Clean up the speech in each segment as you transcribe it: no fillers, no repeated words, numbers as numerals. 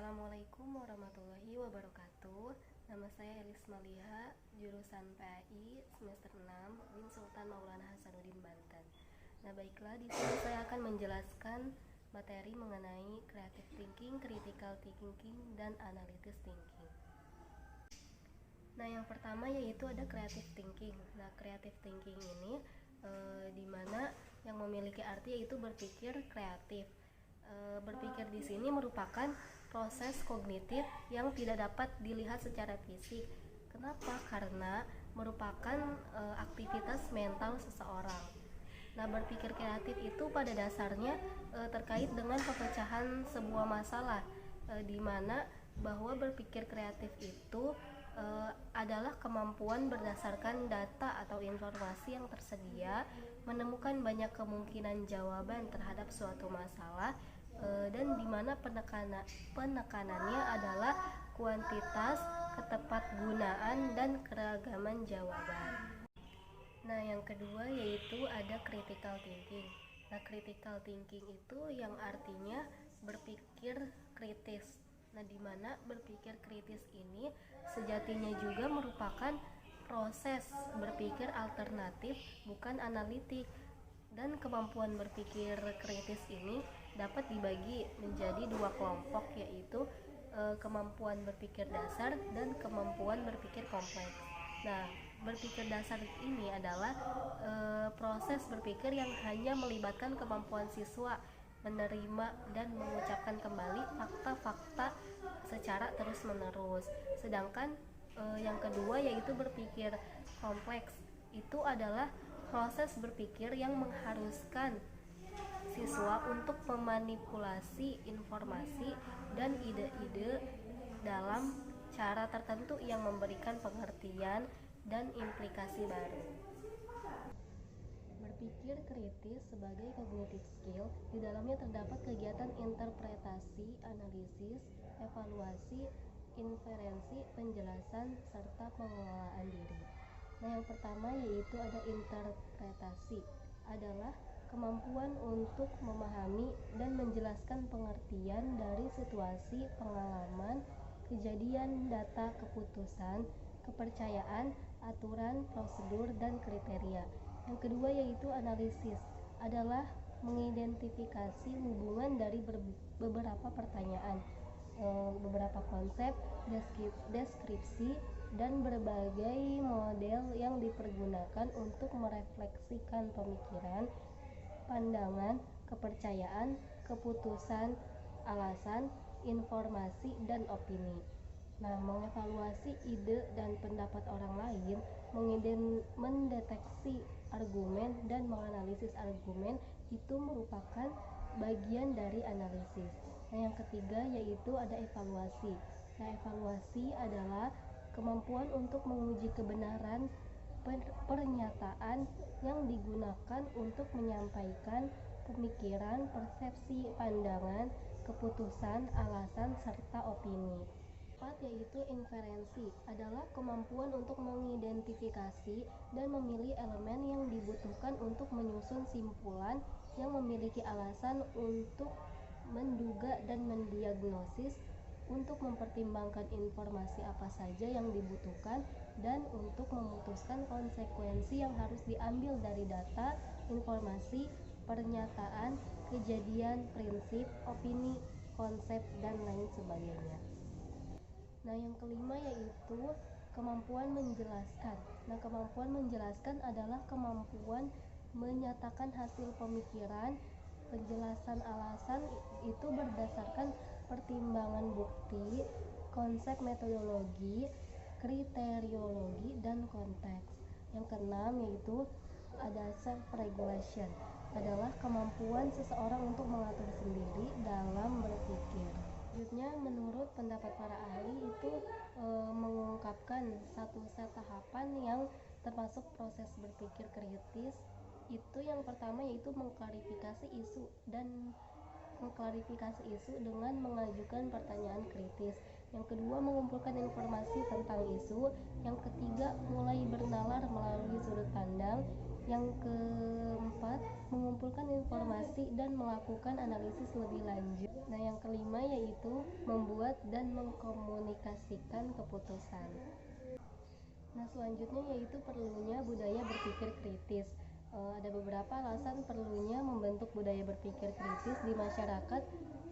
Assalamualaikum warahmatullahi wabarakatuh. Nama saya Elis Maliha, jurusan PAI semester 6, Bin Sultan Maulana Hasanuddin Banten. Nah, baiklah, di sini saya akan menjelaskan materi mengenai creative thinking, critical thinking, dan analytic thinking. Nah, yang pertama yaitu ada creative thinking. Nah, creative thinking ini dimana yang memiliki arti yaitu berpikir kreatif. Berpikir di sini merupakan proses kognitif yang tidak dapat dilihat secara fisik. Kenapa? Karena merupakan aktivitas mental seseorang. Nah, berpikir kreatif itu pada dasarnya terkait dengan pemecahan sebuah masalah, di mana bahwa berpikir kreatif itu adalah kemampuan berdasarkan data atau informasi yang tersedia menemukan banyak kemungkinan jawaban terhadap suatu masalah, dan di mana penekanannya adalah kuantitas, ketepatgunaan, dan keragaman jawaban. Nah, yang kedua yaitu ada critical thinking. Nah, critical thinking itu yang artinya berpikir kritis. Nah, di mana berpikir kritis ini sejatinya juga merupakan proses berpikir alternatif, bukan analitik. Dan kemampuan berpikir kritis ini dapat dibagi menjadi dua kelompok, yaitu kemampuan berpikir dasar dan kemampuan berpikir kompleks. Nah, berpikir dasar ini adalah proses berpikir yang hanya melibatkan kemampuan siswa menerima dan mengucapkan kembali fakta-fakta secara terus-menerus. Sedangkan yang kedua yaitu berpikir kompleks. Itu adalah proses berpikir yang mengharuskan siswa untuk memanipulasi informasi dan ide-ide dalam cara tertentu yang memberikan pengertian dan implikasi baru. Berpikir kritis sebagai cognitive skill, di dalamnya terdapat kegiatan interpretasi, analisis, evaluasi, inferensi, penjelasan, serta pengelolaan diri. Nah, yang pertama yaitu ada interpretasi, adalah kemampuan untuk memahami dan menjelaskan pengertian dari situasi, pengalaman, kejadian, data, keputusan, kepercayaan, aturan, prosedur, dan kriteria. Yang kedua yaitu analisis, adalah mengidentifikasi hubungan dari beberapa pertanyaan, beberapa konsep, deskripsi, dan berbagai model yang dipergunakan untuk merefleksikan pemikiran, pandangan, kepercayaan, keputusan, alasan, informasi, dan opini. Nah, mengevaluasi ide dan pendapat orang lain, mendeteksi argumen dan menganalisis argumen itu merupakan bagian dari analisis. Nah, yang ketiga yaitu ada evaluasi. Nah, evaluasi adalah kemampuan untuk menguji kebenaran pernyataan yang digunakan untuk menyampaikan pemikiran, persepsi, pandangan, keputusan, alasan, serta opini. Keempat yaitu inferensi, adalah kemampuan untuk mengidentifikasi dan memilih elemen yang dibutuhkan untuk menyusun simpulan yang memiliki alasan untuk menduga dan mendiagnosis, untuk mempertimbangkan informasi apa saja yang dibutuhkan, dan untuk memutuskan konsekuensi yang harus diambil dari data, informasi, pernyataan, kejadian, prinsip, opini, konsep, dan lain sebagainya. Nah, yang kelima yaitu kemampuan menjelaskan. Nah, kemampuan menjelaskan adalah kemampuan menyatakan hasil pemikiran, penjelasan alasan itu berdasarkan pertimbangan bukti, konsep metodologi, kriteriologi, dan konteks. Yang keenam yaitu ada self-regulation, adalah kemampuan seseorang untuk mengatur sendiri dalam berpikir. Selanjutnya, menurut pendapat para ahli itu mengungkapkan satu set tahapan yang termasuk proses berpikir kritis. Itu yang pertama yaitu mengklarifikasi isu dan mengklarifikasi isu dengan mengajukan pertanyaan kritis. Yang kedua, mengumpulkan informasi tentang isu. Yang ketiga, mulai bernalar melalui sudut pandang. Yang keempat, mengumpulkan informasi dan melakukan analisis lebih lanjut. Nah, yang kelima yaitu membuat dan mengkomunikasikan keputusan. Nah, selanjutnya yaitu perlunya budaya berpikir kritis. Ada beberapa alasan perlunya membentuk budaya berpikir kritis di masyarakat.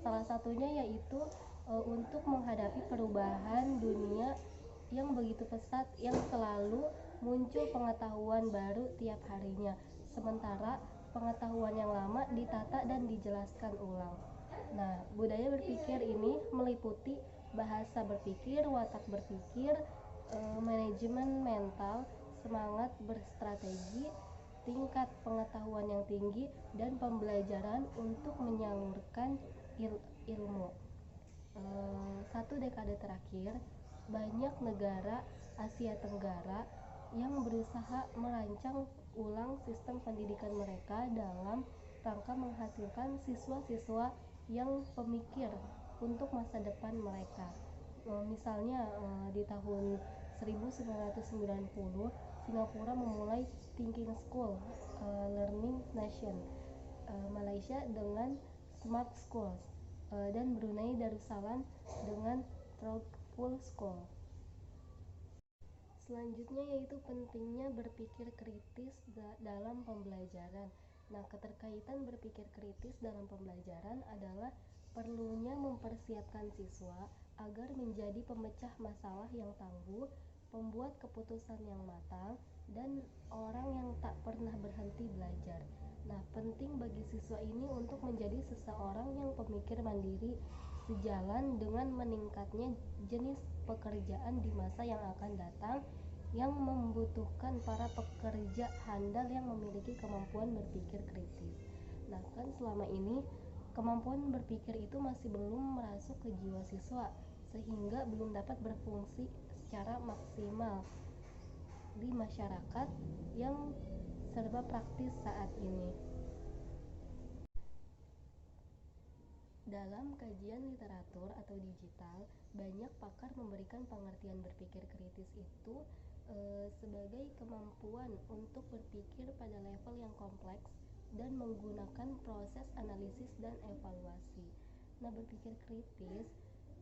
Salah satunya yaitu untuk menghadapi perubahan dunia yang begitu pesat, yang selalu muncul pengetahuan baru tiap harinya, sementara pengetahuan yang lama ditata dan dijelaskan ulang. Nah, budaya berpikir ini meliputi bahasa berpikir, watak berpikir, manajemen mental, semangat berstrategi, tingkat pengetahuan yang tinggi, dan pembelajaran untuk menyalurkan ilmu. Satu dekade terakhir, banyak negara Asia Tenggara yang berusaha merancang ulang sistem pendidikan mereka dalam rangka menghasilkan siswa-siswa yang pemikir untuk masa depan mereka. Misalnya di tahun 1990, Singapura memulai Thinking School, Learning Nation, Malaysia dengan Smart Schools, dan Brunei Darussalam dengan Thoughtful School. Selanjutnya yaitu pentingnya berpikir kritis dalam pembelajaran. Nah, keterkaitan berpikir kritis dalam pembelajaran adalah perlunya mempersiapkan siswa agar menjadi pemecah masalah yang tangguh, pembuat keputusan yang matang, dan orang yang tak pernah berhenti belajar. Nah, penting bagi siswa ini untuk menjadi seseorang yang pemikir mandiri, sejalan dengan meningkatnya jenis pekerjaan di masa yang akan datang yang membutuhkan para pekerja handal yang memiliki kemampuan berpikir kritis. Nah, kan selama ini kemampuan berpikir itu masih belum merasuk ke jiwa siswa, sehingga belum dapat berfungsi secara maksimal di masyarakat yang serba praktis saat ini. Dalam kajian literatur atau digital, banyak pakar memberikan pengertian berpikir kritis itu sebagai kemampuan untuk berpikir pada level yang kompleks dan menggunakan proses analisis dan evaluasi. Nah, berpikir kritis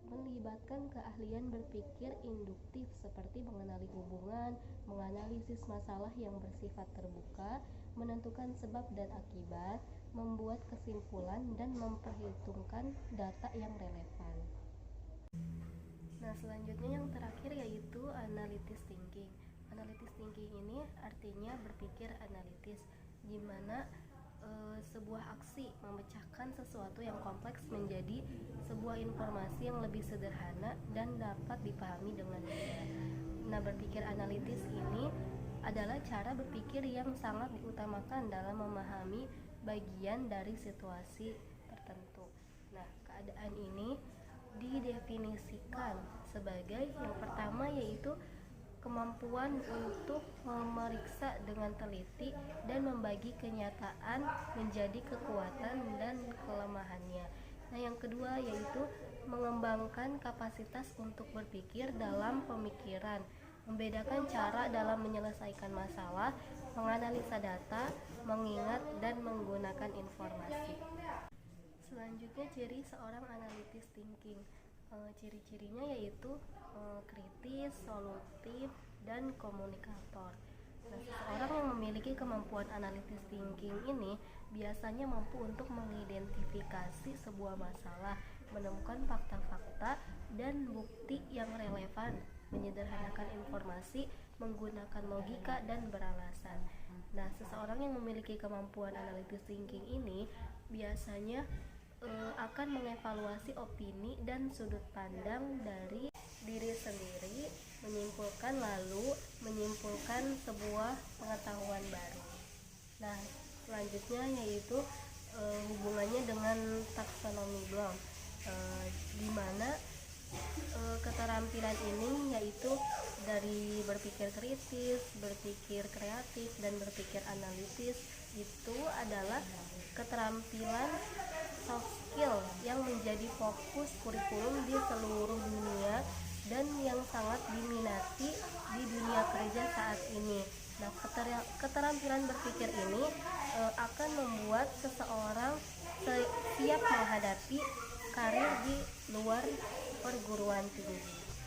melibatkan keahlian berpikir induktif seperti mengenali hubungan, menganalisis masalah yang bersifat terbuka, menentukan sebab dan akibat, membuat kesimpulan, dan memperhitungkan data yang relevan. Nah, selanjutnya yang terakhir yaitu analytic thinking. Analytic thinking ini artinya berpikir analitis, di mana sebuah aksi memecahkan sesuatu yang kompleks menjadi sebuah informasi yang lebih sederhana dan dapat dipahami dengan mudah. Nah, berpikir analitis ini adalah cara berpikir yang sangat diutamakan dalam memahami bagian dari situasi tertentu. Nah, keadaan ini didefinisikan sebagai yang pertama yaitu kemampuan untuk memeriksa dengan teliti dan membagi kenyataan menjadi kekuatan dan kelemahannya. Nah, yang kedua yaitu mengembangkan kapasitas untuk berpikir dalam pemikiran, membedakan cara dalam menyelesaikan masalah, menganalisa data, mengingat dan menggunakan informasi. Selanjutnya ciri seorang analytic thinking. Ciri-cirinya yaitu kritis, solutif, dan komunikator. Nah, seseorang yang memiliki kemampuan analytic thinking ini biasanya mampu untuk mengidentifikasi sebuah masalah, menemukan fakta-fakta dan bukti yang relevan, menyederhanakan informasi, menggunakan logika dan beralasan. Nah, seseorang yang memiliki kemampuan analytic thinking ini biasanya akan mengevaluasi opini dan sudut pandang dari diri sendiri, menyimpulkan sebuah pengetahuan baru. Nah, selanjutnya yaitu hubungannya dengan taksonomi Bloom, di mana keterampilan ini yaitu dari berpikir kritis, berpikir kreatif, dan berpikir analitis itu adalah keterampilan soft skill yang menjadi fokus kurikulum di seluruh dunia dan yang sangat diminati di dunia kerja saat ini. Nah, keterampilan berpikir ini akan membuat seseorang siap menghadapi karir di luar perguruan tinggi.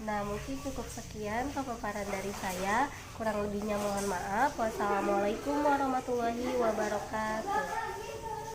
Nah, mungkin cukup sekian pemaparan dari saya. Kurang lebihnya mohon maaf. Wassalamualaikum warahmatullahi wabarakatuh.